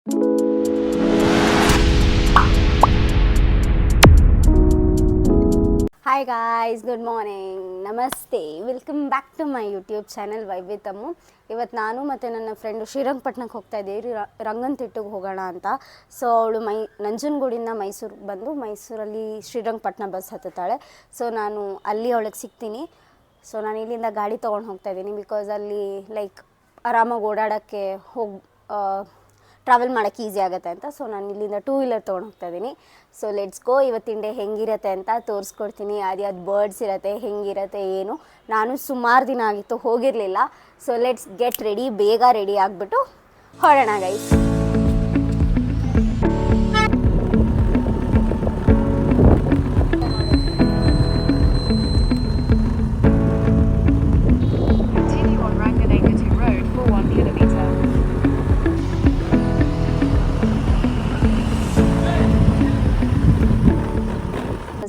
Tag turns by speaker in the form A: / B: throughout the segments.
A: Hi guys, good morning, ನಮಸ್ತೆ, welcome back to my YouTube channel vibe with Ammu. ಇವತ್ತು ನಾನು ಮತ್ತು ನನ್ನ ಫ್ರೆಂಡು ಶ್ರೀರಂಗಪಟ್ಟಣಕ್ಕೆ ಹೋಗ್ತಾ ಇದ್ದೀವಿ, ರಂಗನತಿಟ್ಟಿಗೆ ಹೋಗೋಣ ಅಂತ. ಸೊ ಅವಳು ನಂಜನಗೂಡಿಂದ ಮೈಸೂರಿಗೆ ಬಂದು ಮೈಸೂರಲ್ಲಿ ಶ್ರೀರಂಗಪಟ್ಟಣ ಬಸ್ ಹತ್ತುತ್ತಾಳೆ. ಸೊ ನಾನು ಅಲ್ಲಿ ಅವಳಿಗೆ ಸಿಗ್ತೀನಿ. ಸೊ ನಾನು ಇಲ್ಲಿಂದ ಗಾಡಿ ತೊಗೊಂಡು ಹೋಗ್ತಾ ಇದ್ದೀನಿ, ಬಿಕಾಸ್ ಅಲ್ಲಿ ಲೈಕ್ ಆರಾಮಾಗಿ ಓಡಾಡೋಕ್ಕೆ ಟ್ರಾವೆಲ್ ಮಾಡೋಕ್ಕೆ ಈಸಿ ಆಗುತ್ತೆ ಅಂತ. ಸೊ ನಾನು ಇಲ್ಲಿಂದ 2 ವೀಲರ್ ತೊಗೊಂಡು ಹೋಗ್ತಾ ಇದ್ದೀನಿ. So let's go. ಇವತ್ತಿನ ಡೇ ಹೆಂಗಿರುತ್ತೆ ಅಂತ ತೋರಿಸ್ಕೊಡ್ತೀನಿ. ಯಾವ್ದು ಬರ್ಡ್ಸ್ ಇರುತ್ತೆ, ಹೆಂಗಿರುತ್ತೆ ಏನು. ನಾನು ಸುಮಾರು ದಿನ ಆಗಿತ್ತು ಹೋಗಿರಲಿಲ್ಲ. So let's get ready. ಬೇಗ ರೆಡಿ ಆಗಿಬಿಟ್ಟು ಹೊರಡೋಣ ಗೈಸ್.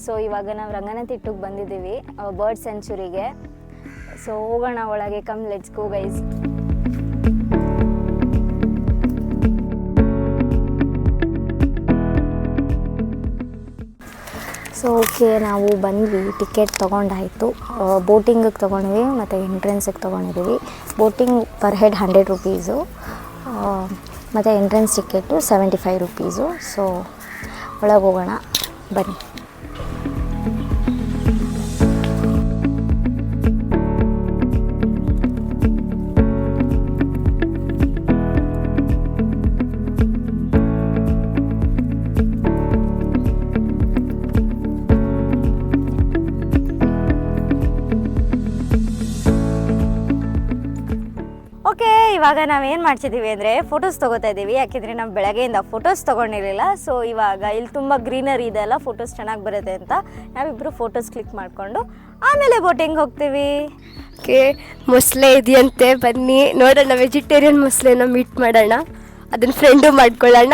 A: ಸೊ ಇವಾಗ ನಾವು ರಂಗನತಿಟ್ಟಿಗೆ ಬಂದಿದ್ದೀವಿ, ಬರ್ಡ್ ಸೆಂಚುರಿಗೆ. ಸೊ ಹೋಗೋಣ ಒಳಗೆ. Come, let's go guys. So okay, ನಾವು ಬಂದ್ವಿ, ಟಿಕೆಟ್ ತೊಗೊಂಡಾಯಿತು. ಬೋಟಿಂಗಿಗೆ ತೊಗೊಂಡ್ವಿ ಮತ್ತು ಎಂಟ್ರೆನ್ಸಿಗೆ ತೊಗೊಂಡಿದ್ದೀವಿ. ಬೋಟಿಂಗ್ ಪರ್ ಹೆಡ್ 100 ರುಪೀಸು ಮತ್ತು ಎಂಟ್ರೆನ್ಸ್ ಟಿಕೆಟು 75 ರುಪೀಸು. ಸೊ ಒಳಗೆ ಹೋಗೋಣ ಬನ್ನಿ. ಓಕೆ, ಇವಾಗ ನಾವೇನು ಮಾಡ್ತಿದ್ದೀವಿ ಅಂದರೆ ಫೋಟೋಸ್ ತೊಗೋತಾ ಇದ್ದೀವಿ. ಯಾಕೆಂದರೆ ನಾವು ಬೆಳಗ್ಗೆಯಿಂದ ಫೋಟೋಸ್ ತೊಗೊಂಡಿರಲಿಲ್ಲ. ಸೊ ಇವಾಗ ಇಲ್ಲಿ ತುಂಬ ಗ್ರೀನರಿ ಇದೆ ಅಲ್ಲ, ಫೋಟೋಸ್ ಚೆನ್ನಾಗಿ ಬರುತ್ತೆ ಅಂತ ನಾವಿಬ್ಬರು ಫೋಟೋಸ್ ಕ್ಲಿಕ್ ಮಾಡಿಕೊಂಡು ಆಮೇಲೆ ಬೋಟಿಂಗ್ ಹೋಗ್ತೀವಿ.
B: ಓಕೆ, ಮೊಸಳೆ ಇದೆಯಂತೆ, ಬನ್ನಿ ನೋಡೋಣ. ವೆಜಿಟೇರಿಯನ್ ಮೊಸಳೆನ ಮೀಟ್ ಮಾಡೋಣ, ಅದನ್ನ ಫ್ರೆಂಡು ಮಾಡ್ಕೊಳ್ಳೋಣ.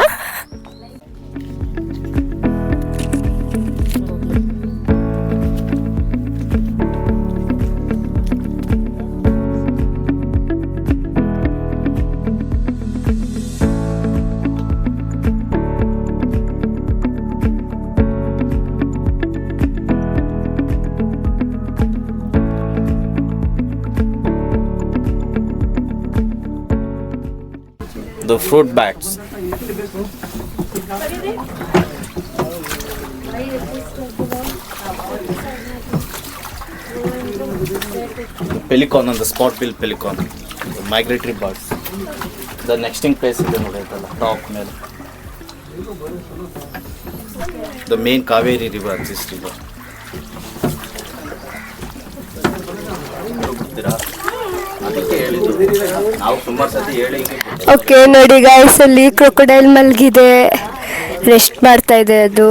C: The fruit bats. Pelican and the spot bill pelican, the migratory birds. The nesting place is on the top ಮೇಲೆ. The main Kaveri river, this river.
B: Okay ನೋಡಿ ಗೈಸ್, ಅಲ್ಲಿ ಕ್ರೊಕೊಡೈಲ್ ಮಲಗಿದೆ, ರೆಸ್ಟ್ ಮಾಡ್ತಾ ಇದೆ. ಅದು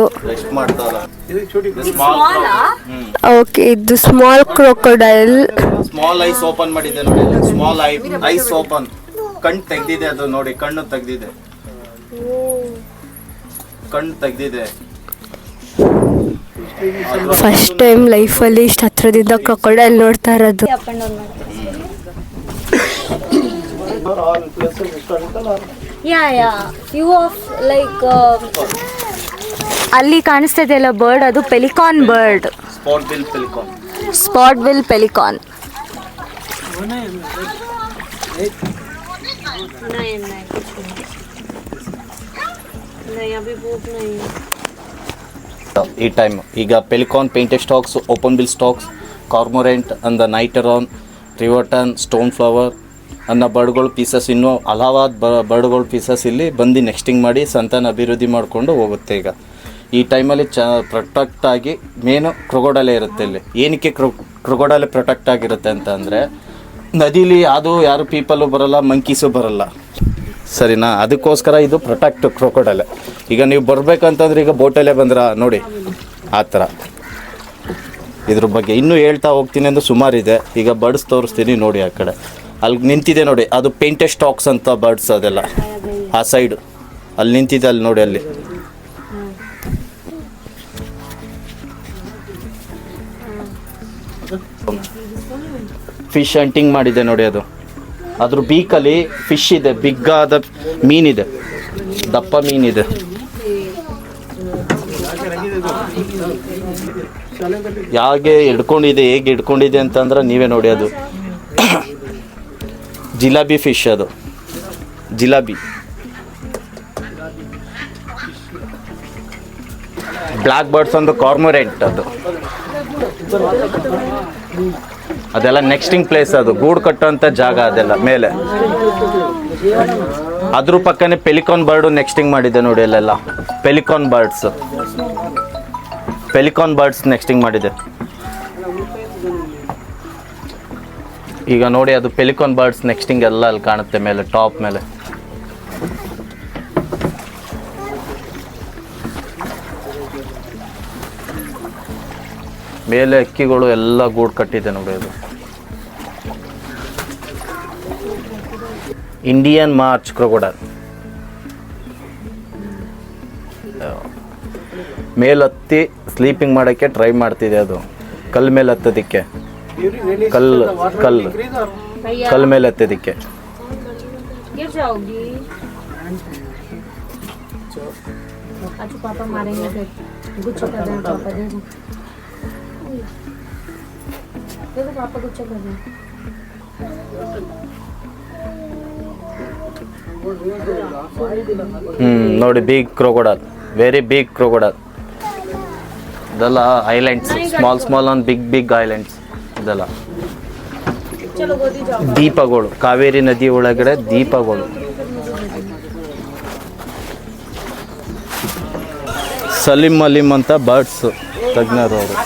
B: okay, ಇದು small crocodile.
C: Small ice open ಮಾಡಿದೆ ನೋಡಿ, small ice open, ಕಣ್ಣು ತೆಗ್ದಿದೆ ಅದು ನೋಡಿ, ಕಣ್ಣು ತೆಗ್ದಿದೆ, ಕಣ್ಣು ತೆಗ್ದಿದೆ.
B: ಫಸ್ಟ್ ಟೈಮ್ ಲೈಫಲ್ಲಿ ಇಷ್ಟು ಹತ್ರದಿಂದ ಕ್ರೊಕೊಡೈಲ್ ನೋಡ್ತಾ ಇರೋದು.
A: ಅಲ್ಲಿ ಕಾಣಿಸ್ತಾ ಇದೆಯಲ್ಲ ಬರ್ಡ್, ಅದು pelican bird,
C: spot bill pelican.
A: Spot bill pelican.
C: ಈ ಟೈಮ್ ಈಗ pelican, painted storks, open bill storks, cormorant and night heron, ರಿವರ್ಟನ್, stone flower ಅನ್ನೋ ಬರ್ಡ್ಗಳು ಪೀಸಸ್, ಇನ್ನೂ ಹಲವಾರು ಬರ್ಡ್ಗಳ ಪೀಸಸ್ ಇಲ್ಲಿ ಬಂದು ನೆಕ್ಸ್ಟಿಂಗ್ ಮಾಡಿ ಸಂತಾನ ಅಭಿವೃದ್ಧಿ ಮಾಡಿಕೊಂಡು ಹೋಗುತ್ತೆ. ಈಗ ಈ ಟೈಮಲ್ಲಿ ಪ್ರೊಟೆಕ್ಟ್ ಆಗಿ ಮೇನು ಕ್ರೊಕೊಡೈಲ್ ಇರುತ್ತೆ ಇಲ್ಲಿ. ಏನಕ್ಕೆ ಕ್ರೊಕೊಡೈಲ್ ಪ್ರೊಟೆಕ್ಟ್ ಆಗಿರುತ್ತೆ ಅಂತ ಅಂದರೆ, ನದಿಲಿ ಯಾರು ಪೀಪಲು ಬರೋಲ್ಲ, ಮಂಕೀಸು ಬರೋಲ್ಲ, ಸರಿನಾ? ಅದಕ್ಕೋಸ್ಕರ ಇದು ಪ್ರೊಟೆಕ್ಟ್ ಕ್ರೊಕೊಡೈಲ್. ಈಗ ನೀವು ಬರಬೇಕಂತಂದ್ರೆ ಈಗ ಬೋಟಲ್ಲೇ ಬಂದ್ರ ನೋಡಿ, ಆ ಥರ. ಇದ್ರ ಬಗ್ಗೆ ಇನ್ನೂ ಹೇಳ್ತಾ ಹೋಗ್ತೀನಿ ಅಂದ್ರೆ ಸುಮಾರಿದೆ. ಈಗ ಬರ್ಡ್ಸ್ ತೋರಿಸ್ತೀನಿ ನೋಡಿ, ಆ ಕಡೆ ಅಲ್ಲಿ ನಿಂತಿದೆ ನೋಡಿ, ಅದು ಪೇಂಟೆಡ್ ಸ್ಟಾಕ್ಸ್ ಅಂತ ಬರ್ಡ್ಸ್, ಅದೆಲ್ಲ ಆ ಸೈಡು ಅಲ್ಲಿ ನಿಂತಿದೆ, ಅಲ್ಲಿ ನೋಡಿ, ಅಲ್ಲಿ ಫಿಶ್ ಹಂಟಿಂಗ್ ಮಾಡಿದೆ ನೋಡಿ. ಅದು ಅದ್ರ ಬೀಕಲ್ಲಿ ಫಿಶ್ ಇದೆ, ಬಿಗ್ಗಾದ ಮೀನಿದೆ. ದಪ್ಪ ಮೀನಿದೆ. ಹೇಗೆ ಹಿಡ್ಕೊಂಡಿದೆ ಅಂತಂದ್ರೆ ನೀವೇ ನೋಡಿ. ಅದು ಜಿಲಾಬಿ ಫಿಶ್, ಅದು ಜಿಲಾಬಿ. ಬ್ಲ್ಯಾಕ್ ಬರ್ಡ್ಸ್ ಒಂದು ಕಾರ್ಮೊರೆಂಟ್, ಅದೆಲ್ಲ ನೆಕ್ಸ್ಟಿಂಗ್ ಪ್ಲೇಸ್. ಅದು ಗೂಡು ಕಟ್ಟುವಂಥ ಜಾಗ ಅದೆಲ್ಲ ಮೇಲೆ. ಅದ್ರ ಪಕ್ಕನೇ ಪೆಲಿಕಾನ್ ಬರ್ಡು ನೆಕ್ಸ್ಟಿಂಗ್ ಮಾಡಿದೆ ನೋಡಿ. ಅಲ್ಲೆಲ್ಲ ಪೆಲಿಕಾನ್ ಬರ್ಡ್ಸ್ ನೆಕ್ಸ್ಟಿಂಗ್ ಮಾಡಿದೆ. ಈಗ ನೋಡಿ, ಅದು ಪೆಲಿಕಾನ್ ಬರ್ಡ್ಸ್ ನೆಕ್ಸ್ಟಿಂಗ್ ಎಲ್ಲ ಅಲ್ಲಿ ಕಾಣುತ್ತೆ ಮೇಲೆ, ಟಾಪ್ ಮೇಲೆ. ಮೇಲೆ ಅಕ್ಕಿಗಳು ಎಲ್ಲ ಗೂಡು ಕಟ್ಟಿದೆ ನೋಡಿ. ಅದು ಇಂಡಿಯನ್ ಮಾರ್ಚ್ ಕ್ರೊಕೊಡೈಲ್. ಮೇಲೆ ಹತ್ತಿ ಸ್ಲೀಪಿಂಗ್ ಮಾಡೋಕ್ಕೆ ಟ್ರೈ ಮಾಡ್ತಿದೆ. ಅದು ಕಲ್ಲು ಮೇಲೆ ಹತ್ತೋದಕ್ಕೆ, ಕಲ್ಲು ಮೇಲೆ ಹತ್ತೋದಕ್ಕೆ. ನೋಡಿ, big crocodile, very big crocodile. ಇದೆಲ್ಲ islands, small and big islands. ಇದೆಲ್ಲ ದೀಪಗಳು, ಕಾವೇರಿ ನದಿ ಒಳಗಡೆ ದೀಪಗಳು. ಸಲೀಂ ಅಲೀಮ್ ಅಂತ ಬರ್ಡ್ಸ್ ತಜ್ಞರು ಅವರು.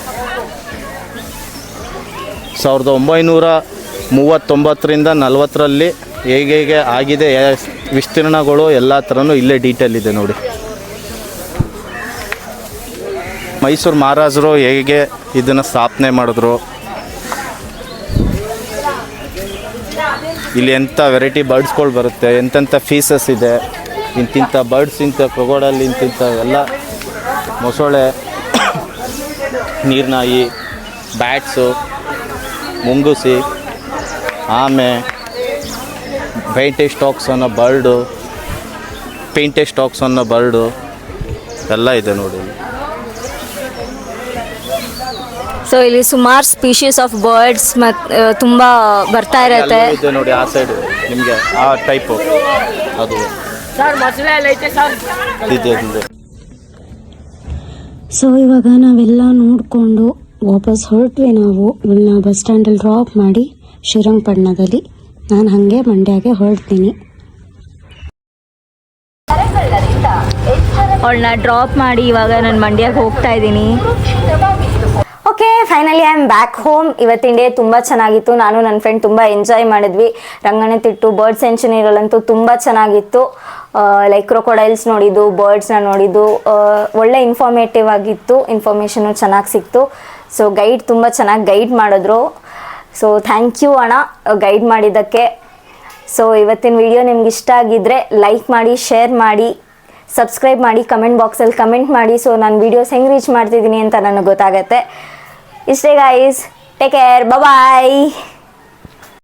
C: 1939ರಿಂದ 40ರಲ್ಲಿ ಹೇಗೆ ಆಗಿದೆ ವಿಸ್ತೀರ್ಣಗಳು ಎಲ್ಲ ಥರನೂ ಇಲ್ಲೇ ಡೀಟೇಲ್ ಇದೆ ನೋಡಿ. ಮೈಸೂರು ಮಹಾರಾಜರು ಹೇಗೆ ಇದನ್ನು ಸ್ಥಾಪನೆ ಮಾಡಿದ್ರು, ಇಲ್ಲಿ ಎಂಥ ವೆರೈಟಿ ಬರ್ಡ್ಸ್ಗಳು ಬರುತ್ತೆ, ಎಂತೆಂಥ ಫೀಸಸ್ ಇದೆ, ಇಂತಿಂಥ ಬರ್ಡ್ಸ್, ಇಂಥ ಕ್ರೊಕೊಡೈಲ್, ಇಂತಿಂಥ ಎಲ್ಲ ಮೊಸಳೆ, ನೀರ್ನಾಯಿ, ಬ್ಯಾಟ್ಸು, ಮುಂಗುಸಿ, ಆಮೆ, ಪೇಂಟೆಡ್ ಸ್ಟಾಕ್ಸ್ ಅನ್ನೋ ಬರ್ಡು ಎಲ್ಲ ಇದೆ ನೋಡಿ.
A: ಸೊ ಇಲ್ಲಿ ಸುಮಾರು ಸ್ಪೀಶೀಸ್ ಆಫ್ ಬರ್ಡ್ಸ್ ತುಂಬ ಬರ್ತಾ ಇರುತ್ತೆ.
C: ಇದೆ ನೋಡಿ, ಆ ಸೈಡ್ ನಿಮಗೆ ಆ ಟೈಪು ಅದು ಇದೆ.
A: ಸೊ ಇವಾಗ ನಾವೆಲ್ಲ ನೋಡಿಕೊಂಡು ವಾಪಸ್ ಹೊರಟ್ವಿ. ನಾವು ಇವಳನ್ನ ಬಸ್ ಸ್ಟ್ಯಾಂಡಲ್ಲಿ ಡ್ರಾಪ್ ಮಾಡಿ ಶ್ರೀರಂಗಪಟ್ಟಣದಲ್ಲಿ, ನಾನು ಹಾಗೆ ಮಂಡ್ಯಗೆ ಹೊರಡ್ತೀನಿ. ಅವಳನ್ನ ಡ್ರಾಪ್ ಮಾಡಿ ಇವಾಗ ನಾನು ಮಂಡ್ಯಕ್ಕೆ ಹೋಗ್ತಾ ಇದ್ದೀನಿ. Okay, finally I am back home. ಇವತ್ತಿನ ಡೇ ತುಂಬ ಚೆನ್ನಾಗಿತ್ತು. ನಾನು ನನ್ನ ಫ್ರೆಂಡ್ ತುಂಬ ಎಂಜಾಯ್ ಮಾಡಿದ್ವಿ. ರಂಗನತಿಟ್ಟು ಬರ್ಡ್ ಸೆಂಚುರಿಗಳಂತೂ ತುಂಬ ಚೆನ್ನಾಗಿತ್ತು. ಲೈಕ್ ಕ್ರೊಕೊಡೈಲ್ಸ್ ನೋಡಿದ್ದು, ಬರ್ಡ್ಸ್ನ ನೋಡಿದ್ದು, ಒಳ್ಳೆ ಇನ್ಫಾರ್ಮೇಟಿವ್ ಆಗಿತ್ತು. ಇನ್ಫಾರ್ಮೇಷನು ಚೆನ್ನಾಗಿ ಸಿಕ್ತು. ಸೊ ಗೈಡ್ ತುಂಬ ಚೆನ್ನಾಗಿ ಗೈಡ್ ಮಾಡಿದ್ರು. ಸೊ ಥ್ಯಾಂಕ್ ಯು ಅಣ್ಣ ಗೈಡ್ ಮಾಡಿದ್ದಕ್ಕೆ. ಸೊ ಇವತ್ತಿನ ವಿಡಿಯೋ ನಿಮ್ಗೆ ಇಷ್ಟ ಆಗಿದ್ದರೆ ಲೈಕ್ ಮಾಡಿ, ಶೇರ್ ಮಾಡಿ, ಸಬ್ಸ್ಕ್ರೈಬ್ ಮಾಡಿ, ಕಮೆಂಟ್ ಬಾಕ್ಸಲ್ಲಿ ಕಮೆಂಟ್ ಮಾಡಿ. ಸೊ ನಾನು ವೀಡಿಯೋಸ್ ಹೆಂಗೆ ರೀಚ್ ಮಾಡ್ತಿದ್ದೀನಿ ಅಂತ ನನಗೆ ಗೊತ್ತಾಗತ್ತೆ. ಇಷ್ಟೇ ಗಾಯ್ಸ್, ಟೇಕ್ ಕೇರ್, ಬಾಯ್.